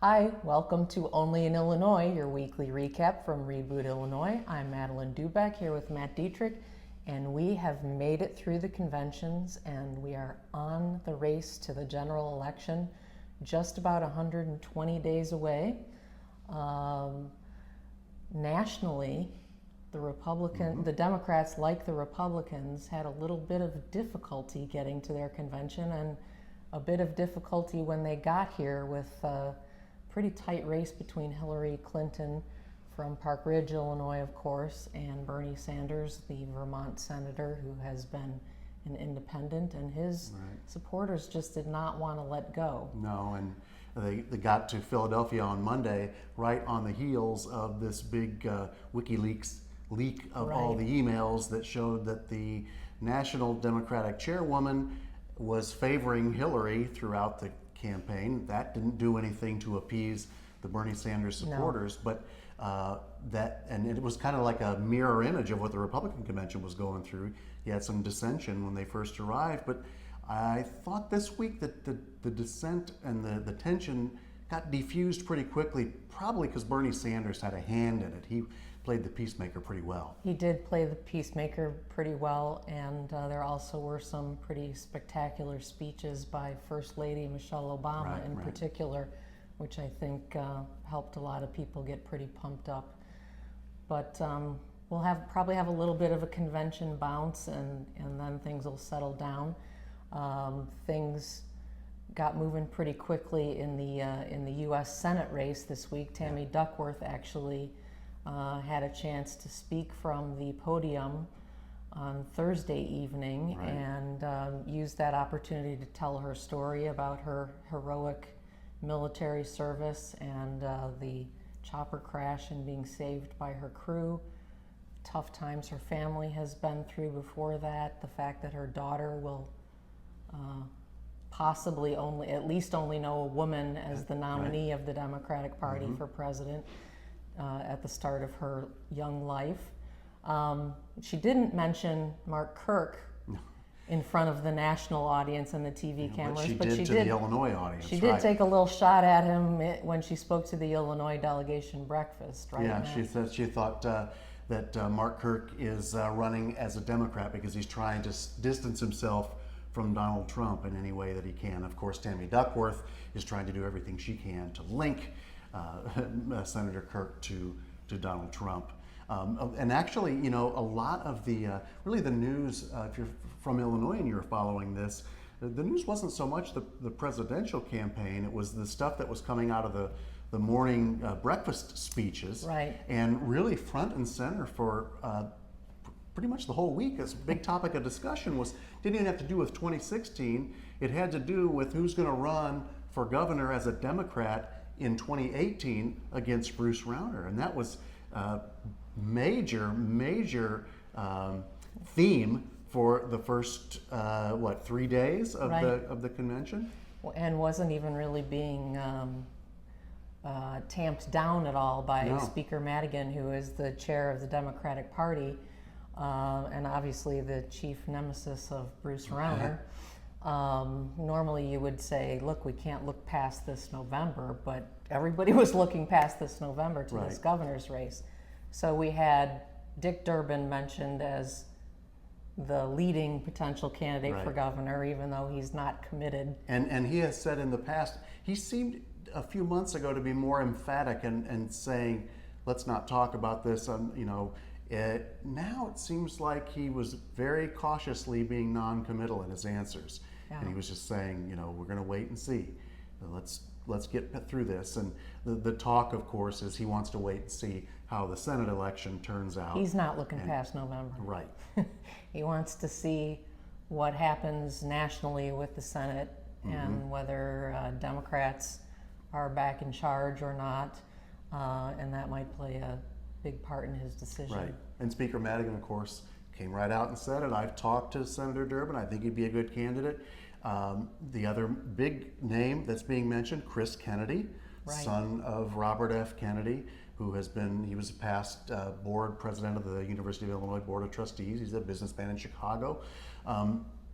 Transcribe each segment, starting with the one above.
Hi, welcome to Only in Illinois, your weekly recap from Reboot Illinois. I'm Madeline Dubeck here with Matt Dietrich, and we have made it through the conventions and we are on the race to the general election, just about 120 days away. Nationally, the Democrats, like the Republicans, had a little bit of difficulty getting to their convention and a bit of difficulty when they got here with pretty tight race between Hillary Clinton from Park Ridge, Illinois, of course, and Bernie Sanders, the Vermont senator who has been an independent, and his supporters just did not want to let go. No, and they got to Philadelphia on Monday right on the heels of this big WikiLeaks leak of all the emails that showed that the National Democratic chairwoman was favoring Hillary throughout the campaign. That didn't do anything to appease the Bernie Sanders supporters, but and it was kind of like a mirror image of what the Republican convention was going through. You had some dissension when they first arrived, but I thought this week that the dissent and the tension got diffused pretty quickly, probably because Bernie Sanders had a hand in it. He played the peacemaker pretty well. He did play the peacemaker pretty well, and there also were some pretty spectacular speeches by First Lady Michelle Obama in particular, which I think helped a lot of people get pretty pumped up. But we'll probably have a little bit of a convention bounce, and then things will settle down. Things got moving pretty quickly in the U.S. Senate race this week. Tammy Duckworth actually had a chance to speak from the podium on Thursday evening and used that opportunity to tell her story about her heroic military service and the chopper crash and being saved by her crew. Tough times her family has been through before that. The fact that her daughter will possibly at least only know a woman as the nominee of the Democratic Party for president at the start of her young life. She didn't mention Mark Kirk in front of the national audience and the TV cameras, but she did the Illinois audience. She did take a little shot at him when she spoke to the Illinois delegation breakfast, right? Yeah, she thought that Mark Kirk is running as a Democrat because he's trying to distance himself from Donald Trump in any way that he can. Of course, Tammy Duckworth is trying to do everything she can to link Senator Kirk to Donald Trump. And actually, you know, a lot of the news, if you're from Illinois and you're following this, the news wasn't so much the presidential campaign, it was the stuff that was coming out of the morning breakfast speeches. Right. And really front and center for pretty much the whole week, as a big topic of discussion didn't even have to do with 2016. It had to do with who's going to run for governor as a Democrat in 2018 against Bruce Rauner, and that was major theme for the first 3 days of the convention, and wasn't even really being tamped down at all by Speaker Madigan, who is the chair of the Democratic Party, and obviously the chief nemesis of Bruce Rauner. Normally you would say, look, we can't look past this November, but everybody was looking past this November to this governor's race. So we had Dick Durbin mentioned as the leading potential candidate for governor, even though he's not committed. And he has said in the past, he seemed a few months ago to be more emphatic and saying, let's not talk about this. Now it seems like he was very cautiously being non-committal in his answers. And he was just saying, you know, we're going to wait and see. Let's get through this. And the talk, of course, is he wants to wait and see how the Senate election turns out. He's not looking past November. Right. He wants to see what happens nationally with the Senate and whether Democrats are back in charge or not. And that might play a big part in his decision. Right. And Speaker Madigan, of course, came right out and said it. I've talked to Senator Durbin. I think he'd be a good candidate. The other big name that's being mentioned, Chris Kennedy, son of Robert F. Kennedy, he was a past board president of the University of Illinois Board of Trustees. He's a businessman in Chicago.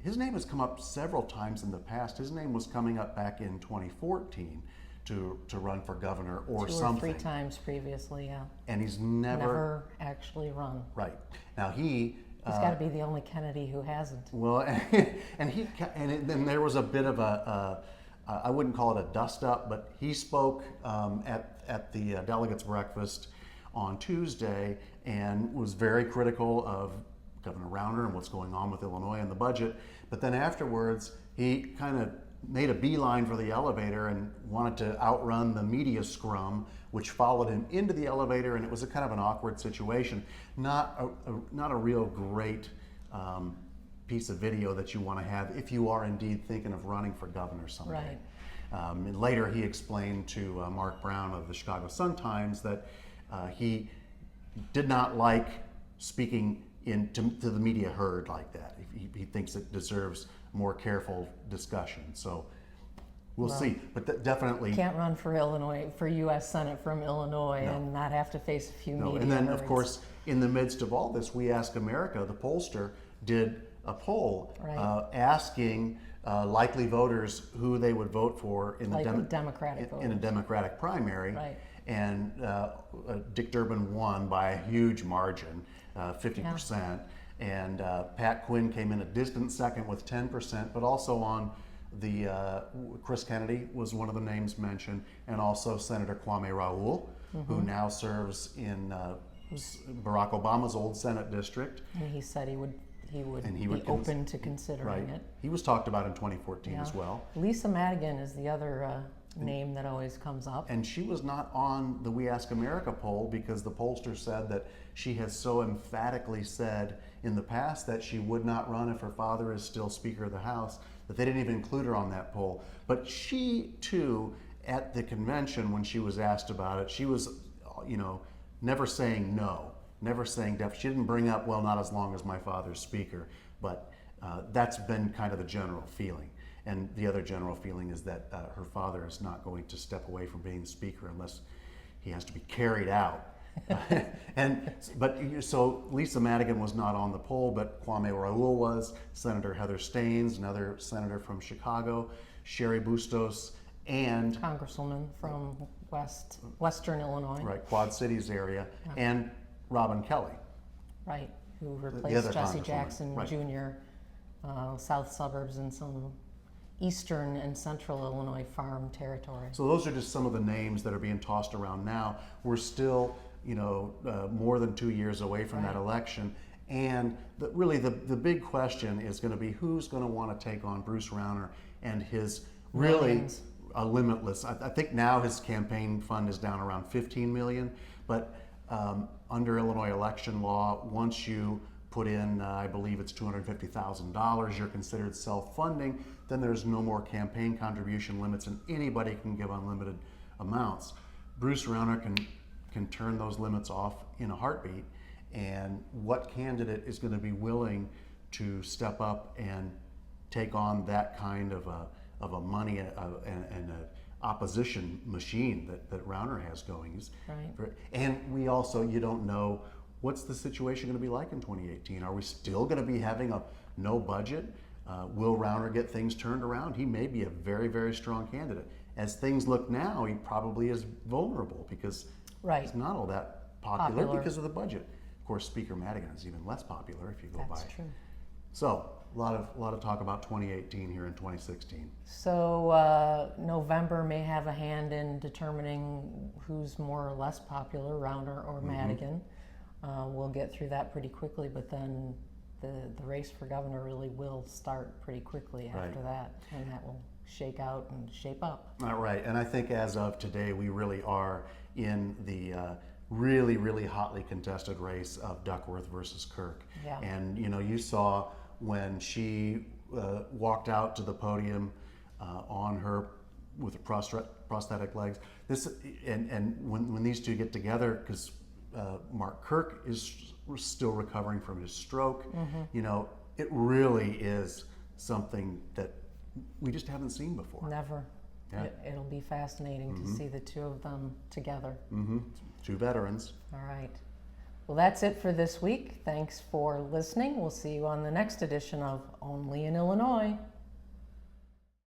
His name has come up several times in the past. His name was coming up back in 2014 to run for governor or Two something. or 3 times previously, yeah. And he's Never actually run. right now. He's got to be the only Kennedy who hasn't. well, then there was a bit of I wouldn't call it a dust up, but he spoke at the delegates breakfast on Tuesday and was very critical of Governor Rauner and what's going on with Illinois and the budget. But then afterwards, he kind of made a beeline for the elevator and wanted to outrun the media scrum, which followed him into the elevator, and it was a kind of an awkward situation. Not a real great piece of video that you want to have if you are indeed thinking of running for governor someday. Right. And later he explained to Mark Brown of the Chicago Sun-Times that he did not like speaking to the media herd like that. He thinks it deserves more careful discussion. So we'll see. But definitely can't run for Illinois, for U.S. Senate from Illinois, and not have to face a few media And then, herds. of course, in the midst of all this, We Ask America, the pollster, did a poll asking likely voters who they would vote for in the in a Democratic primary. Right. And Dick Durbin won by a huge margin, 50%. And Pat Quinn came in a distant second with 10%, but also on the Chris Kennedy was one of the names mentioned, and also Senator Kwame Raoul, who now serves in Barack Obama's old Senate district. And he said he would be be open to considering it. He was talked about in 2014 as well. Lisa Madigan is the other name that always comes up. And she was not on the We Ask America poll because the pollster said that she has so emphatically said in the past that she would not run if her father is still Speaker of the House, that they didn't even include her on that poll. But she, too, at the convention when she was asked about it, she was, never saying no, never saying definitely. She didn't bring up, well, not as long as my father's Speaker, but that's been kind of the general feeling. And the other general feeling is that her father is not going to step away from being the Speaker unless he has to be carried out. So Lisa Madigan was not on the poll, but Kwame Raoul was, Senator Heather Staines, another senator from Chicago, Sherry Bustos, and Congresswoman from Western Illinois. Right, Quad Cities area, and Robin Kelly. Right, who replaced Jesse Jackson right. Jr., south suburbs and some eastern and central Illinois farm territory. So those are just some of the names that are being tossed around now. We're still, more than 2 years away from that election. And really the big question is going to be who's going to want to take on Bruce Rauner and his really limitless. I think now his campaign fund is down around $15 million, but under Illinois election law, once you put in, I believe it's $250,000, you're considered self-funding, then there's no more campaign contribution limits and anybody can give unlimited amounts. Bruce Rauner can turn those limits off in a heartbeat, and what candidate is going to be willing to step up and take on that kind of a money and an opposition machine that Rauner has going? Right. And we also, you don't know what's the situation going to be like in 2018. Are we still going to be having a no budget? Will Rauner get things turned around? He may be a very, very strong candidate. As things look now, he probably is vulnerable because he's not all that popular because of the budget. Of course, Speaker Madigan is even less popular if you go by. That's true. So a lot of talk about 2018 here in 2016. So November may have a hand in determining who's more or less popular, Rauner or Madigan. We'll get through that pretty quickly, but then the race for governor really will start pretty quickly after that, and that will shake out and shape up. Right, and I think as of today, we really are in the really, really hotly contested race of Duckworth versus Kirk. Yeah. And you saw when she walked out to the podium on her with her prosthetic legs. And when these two get together, because Mark Kirk is still recovering from his stroke. It really is something that we just haven't seen before. Never. Yeah. It'll be fascinating to see the two of them together. Two veterans. All right. Well, that's it for this week. Thanks for listening. We'll see you on the next edition of Only in Illinois.